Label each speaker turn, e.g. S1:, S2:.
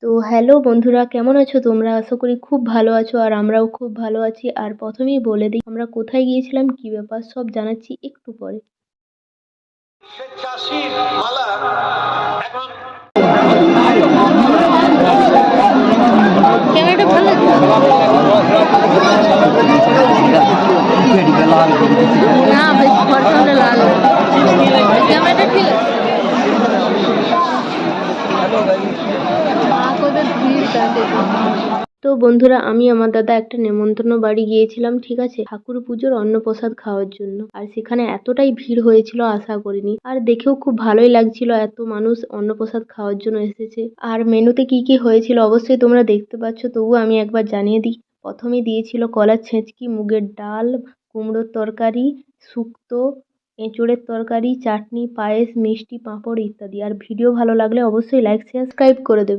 S1: তো হ্যালো বন্ধুরা, কেমন আছো তোমরা? আশা করি খুব ভালো আছো আর আমরাও খুব ভালো আছি। আর প্রথমেই বলে দিই আমরা কোথায় গিয়েছিলাম, কি ব্যাপার সব জানাচ্ছি একটু পরে। ক্যামেরাটা ভালো লাগছে না, বেশ ফর্সা হলে লাল ক্যামেরাটা ঠিক আছে। তো বন্ধুরা, আমি আমার দাদা একটা নেমন্তন্ন বাড়ি গিয়েছিলাম, ঠিক আছে, ঠাকুর পুজোর অন্নপ্রসাদ খাওয়ার জন্য। আর সেখানে এতটাই ভিড় হয়েছিল আশা করিনি, আর দেখেও খুব ভালোই লাগছিল, এত মানুষ অন্নপ্রসাদ খাওয়ার জন্য এসেছে। আর মেনুতে কি কি হয়েছিল অবশ্যই তোমরা দেখতে পাচ্ছ, তবুও আমি একবার জানিয়ে দিই। প্রথমেই দিয়েছিল কলার ছেঁচকি, মুগের ডাল, কুমড়োর তরকারি, শুক্তো, এঁচোড়ের তরকারি, চাটনি, পায়েস, মিষ্টি, পাঁপড় ইত্যাদি। আর ভিডিও ভালো লাগলে অবশ্যই লাইক শেয়ার সাবস্ক্রাইব করে দেবে।